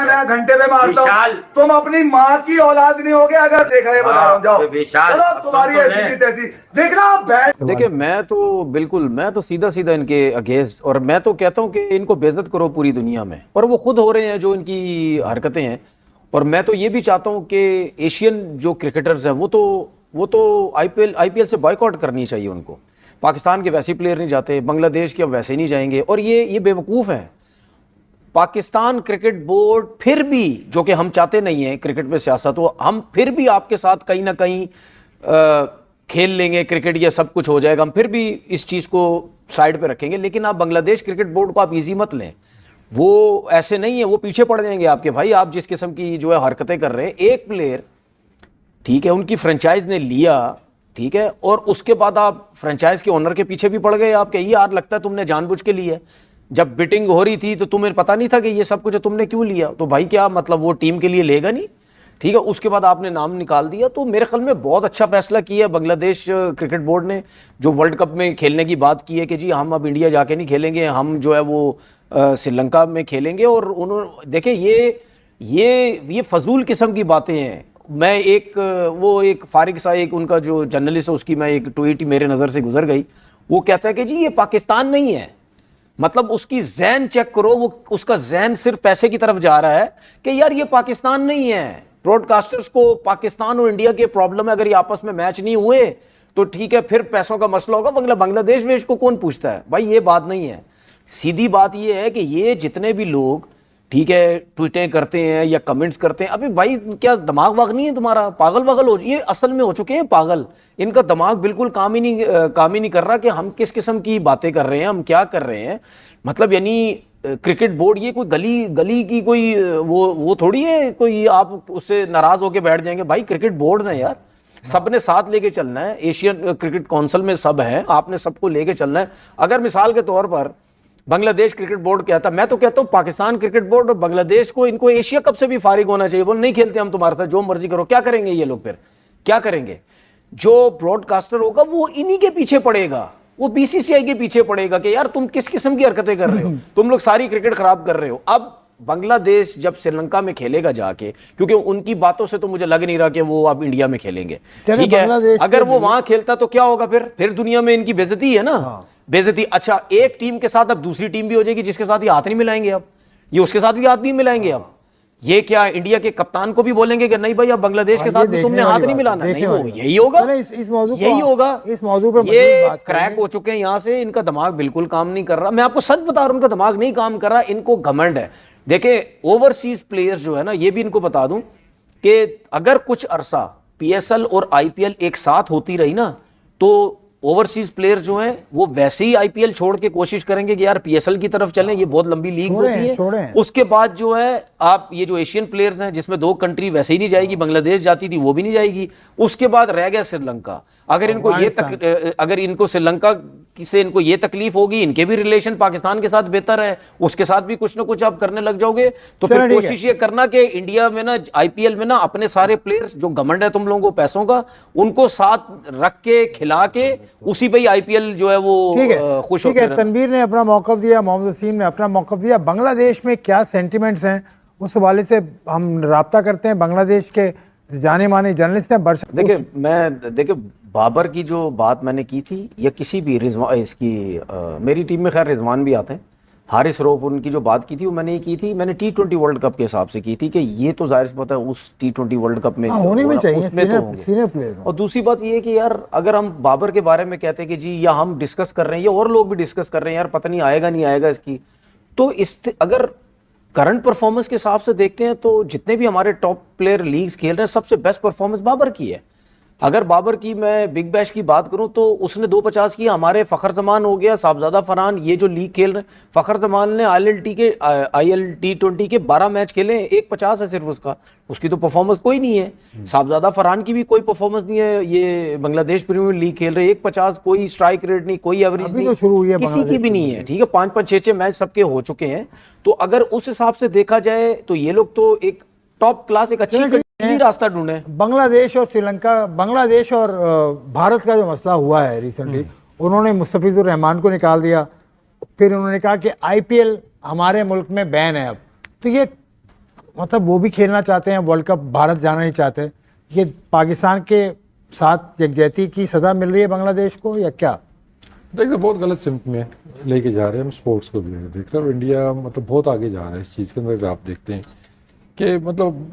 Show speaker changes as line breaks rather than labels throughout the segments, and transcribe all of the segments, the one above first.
मैं घंटे पे मारता हूँ, तुम अपनी माँ की औलाद नहीं होगे अगर देखा है, बता रहा हूँ, जाओ चलो तुम्हारी ऐसी की तैसी देखना।
देखिए मैं तो बिल्कुल, मैं तो सीधा सीधा इनके अगेंस्ट, और मैं तो कहता हूँ कि इनको बेइज्जत करो पूरी दुनिया में, और वो खुद हो रहे हैं जो इनकी हरकतें हैं। और मैं तो ये भी चाहता हूँ कि एशियन जो क्रिकेटर्स हैं वो तो आईपीएल से बॉयकॉट करनी चाहिए उनको। पाकिस्तान के वैसे प्लेयर नहीं जाते, बांग्लादेश के अब वैसे नहीं जाएंगे, और ये बेवकूफ़ हैं। पाकिस्तान क्रिकेट बोर्ड फिर भी, जो कि हम चाहते नहीं हैं क्रिकेट में सियासत हो, हम फिर भी आपके साथ कहीं ना कहीं खेल लेंगे क्रिकेट, या सब कुछ हो जाएगा, हम फिर भी इस चीज़ को साइड पे रखेंगे। लेकिन आप बांग्लादेश क्रिकेट बोर्ड को आप इजी मत लें, वो ऐसे नहीं है, वो पीछे पड़ जाएंगे आपके भाई। आप जिस किस्म की जो है हरकतें कर रहे हैं, एक प्लेयर ठीक है उनकी फ्रेंचाइज ने लिया, ठीक है, और उसके बाद आप फ्रेंचाइज के ओनर के पीछे भी पड़ गए। आपके ये यार लगता है तुमने जानबूझ के लिया है, जब बिटिंग हो रही थी तो तुम्हें पता नहीं था कि ये सब कुछ है, तुमने क्यों लिया? तो भाई क्या मतलब वो टीम के लिए लेगा नहीं, ठीक है। उसके बाद आपने नाम निकाल दिया। तो मेरे ख्याल में बहुत अच्छा फैसला किया बांग्लादेश क्रिकेट बोर्ड ने, जो वर्ल्ड कप में खेलने की बात की है कि जी हम अब इंडिया जाके नहीं खेलेंगे, हम जो है वो श्रीलंका में खेलेंगे। और उन्होंने देखिए ये फजूल किस्म की बातें हैं। मैं एक फारिग सा, एक उनका जो जर्नलिस्ट है, उसकी मैं एक ट्वीट मेरे नज़र से गुजर गई। वो कहता है कि जी ये पाकिस्तान नहीं है, मतलब उसकी जहन चेक करो, वो उसका जहन सिर्फ पैसे की तरफ जा रहा है कि यार ये पाकिस्तान नहीं है। ब्रॉडकास्टर्स को पाकिस्तान और इंडिया के प्रॉब्लम है, अगर ये आपस में मैच नहीं हुए तो ठीक है, फिर पैसों का मसला होगा, बांग्लादेश वेश को कौन पूछता है भाई? ये बात नहीं है। सीधी बात ये है कि ये जितने भी लोग ठीक है ट्वीटें करते हैं या कमेंट्स करते हैं, अबे भाई क्या दिमाग वाग नहीं है तुम्हारा? पागल वागल हो, ये असल में हो चुके हैं पागल। इनका दिमाग बिल्कुल काम ही नहीं कर रहा कि हम किस किस्म की बातें कर रहे हैं, हम क्या कर रहे हैं। मतलब यानी क्रिकेट बोर्ड ये कोई गली की कोई वो थोड़ी है कोई आप उससे नाराज होकर बैठ जाएंगे। भाई क्रिकेट बोर्ड हैं यार, सबने साथ लेके चलना है। एशियन क्रिकेट काउंसिल में सब है, आपने सबको लेके चलना है। अगर मिसाल के तौर पर बांग्लादेश क्रिकेट बोर्ड कहता, मैं तो कहता हूं पाकिस्तान क्रिकेट बोर्ड और बांग्लादेश को, इनको एशिया कप से भी फारिग होना चाहिए। बोल नहीं खेलते हम तुम्हारे साथ, जो मर्जी करो। क्या करेंगे ये लोग? फिर क्या करेंगे? जो ब्रॉडकास्टर होगा वो इन्हीं के पीछे पड़ेगा, वो बीसीसीआई के पीछे पड़ेगा कि यार तुम किस किस्म की हरकतें कर रहे हो, तुम लोग सारी क्रिकेट खराब कर रहे हो। अब बांग्लादेश जब श्रीलंका में खेलेगा जाके, क्योंकि उनकी बातों से तो मुझे लग नहीं रहा कि वो अब इंडिया में खेलेंगे, ठीक है। अगर वो वहां खेलता तो क्या होगा? फिर दुनिया में इनकी बेइज्जती है ना, बेइज्जती। अच्छा एक टीम के साथ अब दूसरी टीम भी हो जाएगी जिसके साथ ये हाथ नहीं मिलाएंगे, अब ये उसके साथ भी हाथ नहीं मिलाएंगे। अब ये क्या इंडिया के कप्तान को भी बोलेंगे कि नहीं भाई अब बांग्लादेश के साथ भी तुमने हाथ नहीं मिलाना? नहीं, वो यही होगा, यही होगा। इस मौजू पे ये क्रैक हो चुके हैं यहाँ से, इनका दिमाग बिल्कुल काम नहीं कर रहा। मैं आपको सच बता रहा हूं, उनका दिमाग नहीं काम कर रहा, इनको घमंड है। देखिए ओवरसीज प्लेयर्स जो है ना, ये भी इनको बता दूं कि अगर कुछ अरसा पीएसएल और आईपीएल एक साथ होती रही ना, तो ओवरसीज प्लेयर जो हैं वो वैसे ही आईपीएल छोड़ के कोशिश करेंगे कि यार पीएसएल की तरफ चलें, ये बहुत लंबी लीग होती है। उसके बाद जो है आप ये जो एशियन प्लेयर्स हैं, जिसमें 2 कंट्री वैसे ही नहीं जाएगी, बांग्लादेश जाती थी वो भी नहीं जाएगी। उसके बाद रह गया श्रीलंका। अगर इनको श्रीलंका से इनको ये तकलीफ होगी, इनके भी रिलेशन पाकिस्तान के साथ बेहतर है, उसके साथ भी कुछ ना कुछ आप करने लग जाओगे, तो फिर कोशिश ये करना कि इंडिया में ना आईपीएल में ना अपने सारे प्लेयर्स जो घमंड है तुम लोगों को पैसों का, उनको साथ रख के खिला के उसी पे आईपीएल जो है वो खुश होकर।
ठीक है, तनवीर ने अपना मौक़िफ़ दिया, मोहम्मद वसीम ने अपना मौक़िफ़ दिया। बांग्लादेश में क्या सेंटिमेंट्स हैं उस हवाले से हम राब्ता करते हैं। बांग्लादेश के जाने माने जर्नलिस्ट हैं।
देखिए बाबर की जो बात मैंने की थी, या किसी भी मेरी टीम में खैर रिजवान भी आते हैं, हारिस रऊफ, उनकी जो बात की थी वो मैंने ये की थी, मैंने T20 वर्ल्ड कप के हिसाब से की थी कि ये तो जाहिर सी बात है उस T20 वर्ल्ड कप में
होने में चाहिए,
उसमें तो होंगे। और दूसरी बात ये है कि यार अगर हम बाबर के बारे में कहते हैं कि जी, या हम डिस्कस कर रहे हैं या और लोग भी डिस्कस कर रहे हैं, यार पता नहीं आएगा नहीं आएगा इसकी, तो अगर करंट परफॉर्मेंस के हिसाब से देखते हैं तो जितने भी हमारे टॉप प्लेयर लीग्स खेल रहे हैं, सबसे बेस्ट परफॉर्मेंस बाबर की है। अगर बाबर की मैं बिग बैश की बात करूं तो उसने 250 किया। हमारे फ़खर जमान हो गया, साहबजादा फरहान, ये जो लीग खेल रहे हैं, फ़खर जमान ने IL T20 के 12 मैच खेले, 150 है सिर्फ उसकी तो परफॉर्मेंस कोई नहीं है। साहबजादा फरहान की भी कोई परफॉर्मेंस नहीं है। ये बांग्लादेश प्रीमियर लीग खेल रहे, 150, कोई स्ट्राइक रेट नहीं, कोई एवरेज नहीं, किसी की भी नहीं है, ठीक है। 5-5, 6-6 मैच सबके हो चुके हैं। तो अगर उस हिसाब से देखा जाए तो ये लोग तो एक टॉप क्लास, एक अच्छी रास्ता ढूंढे।
बांग्लादेश और श्रीलंका, बांग्लादेश और भारत का जो मसला हुआ है रिसेंटली, उन्होंने मुस्तफिजुर रहमान को निकाल दिया, फिर उन्होंने कहा कि आईपीएल हमारे मुल्क में बैन है अब। तो ये मतलब वो भी खेलना चाहते हैं वर्ल्ड कप, भारत जाना नहीं चाहते। ये पाकिस्तान के साथ यकजहती की सजा मिल रही है बांग्लादेश को या क्या?
देखिए बहुत गलत सिमत में लेके जा रहे हैं हम स्पोर्ट्स को भी। देख रहे हो इंडिया मतलब बहुत आगे जा रहा है इस चीज़ के अंदर। आप देखते हैं कि मतलब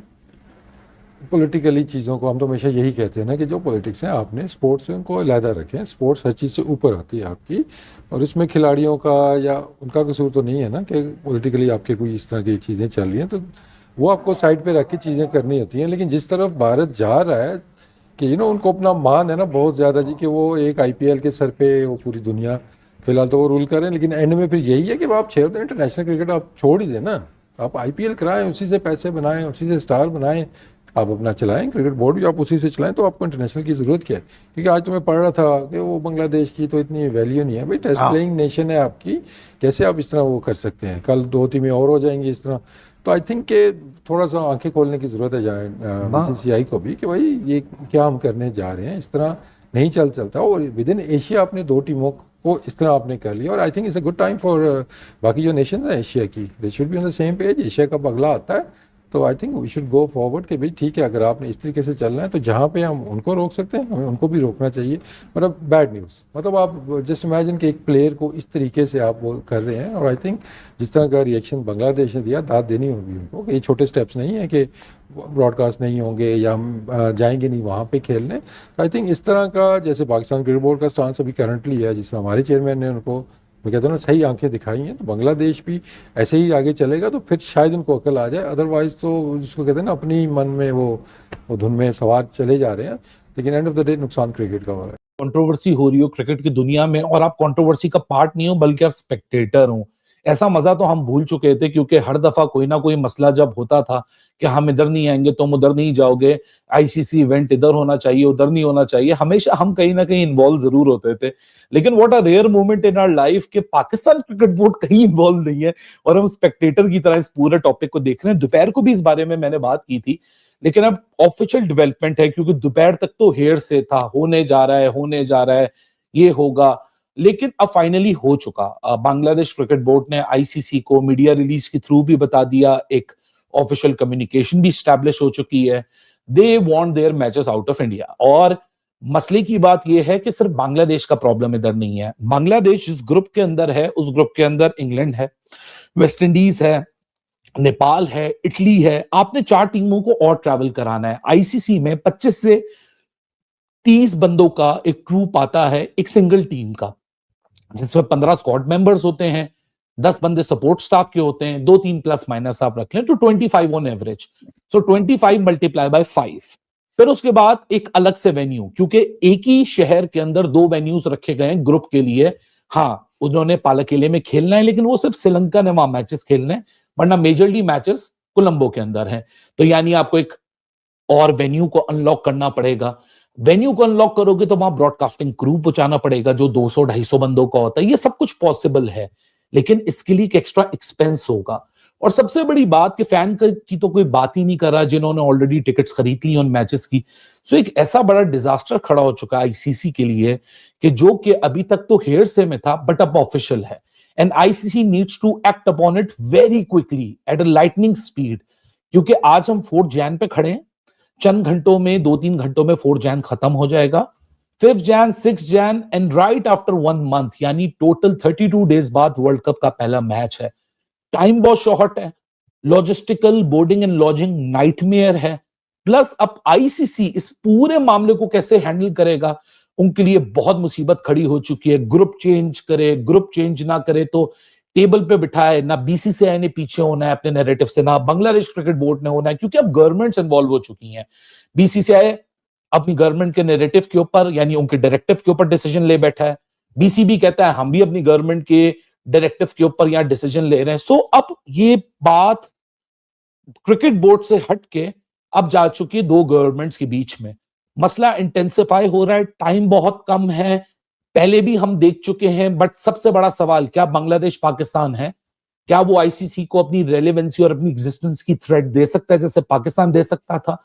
पॉलिटिकली चीज़ों को हम तो हमेशा यही कहते हैं ना कि जो पॉलिटिक्स हैं आपने स्पोर्ट्स से उनको अलहदा रखें। स्पोर्ट्स हर चीज़ से ऊपर आती है आपकी, और इसमें खिलाड़ियों का या उनका कसूर तो नहीं है ना कि पॉलिटिकली आपके कोई इस तरह की चीज़ें चल रही हैं, तो वो आपको साइड पे रख के चीज़ें करनी होती हैं। लेकिन जिस तरफ भारत जा रहा है कि उनको अपना मान है ना बहुत ज़्यादा जी, कि वो एक IPL के सर पे वो पूरी दुनिया फिलहाल तो वो रूल करें, लेकिन एंड में फिर यही है कि आप छेड़ दें इंटरनेशनल क्रिकेट, आप छोड़ ही दें ना, आप IPL कराएं, उसी से पैसे बनाएं, उसी से स्टार बनाएं, आप अपना चलाएं, क्रिकेट बोर्ड भी आप उसी से चलाएं, तो आपको इंटरनेशनल की ज़रूरत क्या है? क्योंकि आज तो मैं पढ़ रहा था कि वो बांग्लादेश की तो इतनी वैल्यू नहीं है भाई, टेस्ट प्लेइंग नेशन है आपकी, कैसे आप इस तरह वो कर सकते हैं? कल 2 टीमें और हो जाएंगी इस तरह। तो आई थिंक कि थोड़ा सा आंखें खोलने की ज़रूरत है BCCI को भी कि भाई ये क्या हम करने जा रहे हैं, इस तरह नहीं चलता। और विद इन एशिया आपने 2 टीमों को इस तरह आपने कर लिया, और I think it's a good time for बाकी जो नेशन है एशिया की, they should be on the same page. Asia cup अगला आता है, तो I think we should go forward कि भाई ठीक है, अगर आपने इस तरीके से चलना है तो जहाँ पे हम उनको रोक सकते हैं हमें उनको भी रोकना चाहिए। मतलब बैड न्यूज़, मतलब आप जस्ट इमेजिन कि एक प्लेयर को इस तरीके से आप वो कर रहे हैं। और आई थिंक जिस तरह का रिएक्शन बांग्लादेश ने दिया, दाद देनी होगी उनको कि ये छोटे स्टेप्स नहीं है कि ब्रॉडकास्ट नहीं होंगे या हम जाएंगे नहीं वहाँ पे खेलने। आई थिंक इस तरह का जैसे पाकिस्तान क्रिकेट बोर्ड का स्टांस अभी करंटली है, जिससे हमारे चेयरमैन ने उनको मैं कहता हूँ ना सही आंखें दिखाई हैं, तो बांग्लादेश भी ऐसे ही आगे चलेगा तो फिर शायद उनको अकल आ जाए। अदरवाइज तो जिसको कहते हैं ना अपनी मन में वो धुन में सवार चले जा रहे हैं, लेकिन एंड ऑफ द डे नुकसान क्रिकेट का हो रहा है।
कंट्रोवर्सी हो रही हो क्रिकेट की दुनिया में और आप कंट्रोवर्सी का पार्ट नहीं हो बल्कि आप स्पेक्टेटर हो, ऐसा मजा तो हम भूल चुके थे। क्योंकि हर दफा कोई ना कोई मसला जब होता था कि हम इधर नहीं आएंगे, तुम उधर नहीं जाओगे, ICC इवेंट इधर होना चाहिए, उधर नहीं होना चाहिए, हमेशा हम कहीं ना कहीं इन्वॉल्व जरूर होते थे। लेकिन what a rare moment in our life कि पाकिस्तान क्रिकेट बोर्ड कहीं इन्वॉल्व नहीं है और हम स्पेक्टेटर की तरह इस पूरे टॉपिक को देख रहे हैं। दोपहर को भी इस बारे में मैंने बात की थी, लेकिन अब ऑफिशियल डेवलपमेंट है, क्योंकि दोपहर तक तो हेयर से था, होने जा रहा है, ये होगा, लेकिन अब फाइनली हो चुका। बांग्लादेश क्रिकेट बोर्ड ने ICC को मीडिया रिलीज के थ्रू भी बता दिया, एक ऑफिशियल कम्युनिकेशन भी स्टैब्लिश हो चुकी है। They want their matches out of India. और मसले की बात यह है कि सिर्फ बांग्लादेश का प्रॉब्लम इधर नहीं है। बांग्लादेश जिस ग्रुप के अंदर है, उस ग्रुप के अंदर इंग्लैंड है, वेस्ट इंडीज है, नेपाल है, इटली है। आपने 4 टीमों को और ट्रैवल कराना है। ICC में 25 से 30 बंदों का एक ग्रुप आता है एक सिंगल टीम का, जिसमें 15 स्क्वाड मेंबर्स होते हैं, 10 बंदे सपोर्ट स्टाफ के होते हैं, 2-3 प्लस माइनस आप रख लें तो 25 on average. So 25 multiply by 5। फिर उसके बाद एक अलग से वेन्यू, क्योंकि एक ही शहर के अंदर 2 वेन्यूज रखे गए हैं ग्रुप के लिए। हाँ, उन्होंने पालकेले में खेलना है, लेकिन वो सिर्फ श्रीलंका ने वहां मैचेस खेलने हैं, वरना मेजरली मैचेस कोलंबो के अंदर हैं। तो यानी आपको एक और वेन्यू को अनलॉक करना पड़ेगा। वेन्यू को अनलॉक करोगे तो वहां ब्रॉडकास्टिंग क्रू पहुंचाना पड़ेगा जो 200-250 बंदों का होता है। ये सब कुछ पॉसिबल है, लेकिन इसके लिए एक एक्स्ट्रा एक्सपेंस होगा। और सबसे बड़ी बात कि फैन की तो कोई बात ही नहीं कर रहा, जिन्होंने ऑलरेडी टिकट्स खरीद ली उन मैचेस की। सो एक ऐसा बड़ा डिजास्टर खड़ा हो चुका है ICC के लिए कि जो कि अभी तक तो हेयरसे में था, बट अब ऑफिशियल है। And ICC needs to act upon it very quickly at a lightning speed, क्योंकि आज हम 4 जैन पे खड़े हैं, चंद घंटों में 2-3 घंटों में 4 जैन खत्म हो जाएगा, 5 Jain, 6 Jain and right after 1 month, यानी टोटल 32 डेज बाद वर्ल्ड कप का पहला मैच है। टाइम बहुत शॉर्ट है, logistical boarding and lodging nightmare है, प्लस अब ICC इस पूरे मामले को कैसे हैंडल करेगा, उनके लिए बहुत मुसीबत खड़ी हो चुकी है। ग्रुप चेंज करे, ग्रुप चेंज ना करे तो टेबल पे बिठाए, ना BCCI ने पीछे होना है अपने नैरेटिव से, ना बांग्लादेश क्रिकेट बोर्ड ने होना है, क्योंकि अब गवर्नमेंट्स इन्वॉल्व हो चुकी हैं। BCCI अपनी गवर्नमेंट के नैरेटिव के ऊपर, यानी उनके डायरेक्टिव के ऊपर डिसीजन ले बैठा है। BCB कहता है हम भी अपनी गवर्नमेंट के डायरेक्टिव के ऊपर यहाँ डिसीजन ले रहे हैं। सो अब ये बात क्रिकेट बोर्ड से हट के अब जा चुकी है 2 गवर्नमेंट्स के बीच में। मसला इंटेंसिफाई हो रहा है, टाइम बहुत कम है, पहले भी हम देख चुके हैं। बट सबसे बड़ा सवाल, क्या बांग्लादेश पाकिस्तान है? क्या वो ICC को अपनी रेलेवेंसी और अपनी एग्जिस्टेंस की थ्रेट दे सकता है जैसे पाकिस्तान दे सकता था?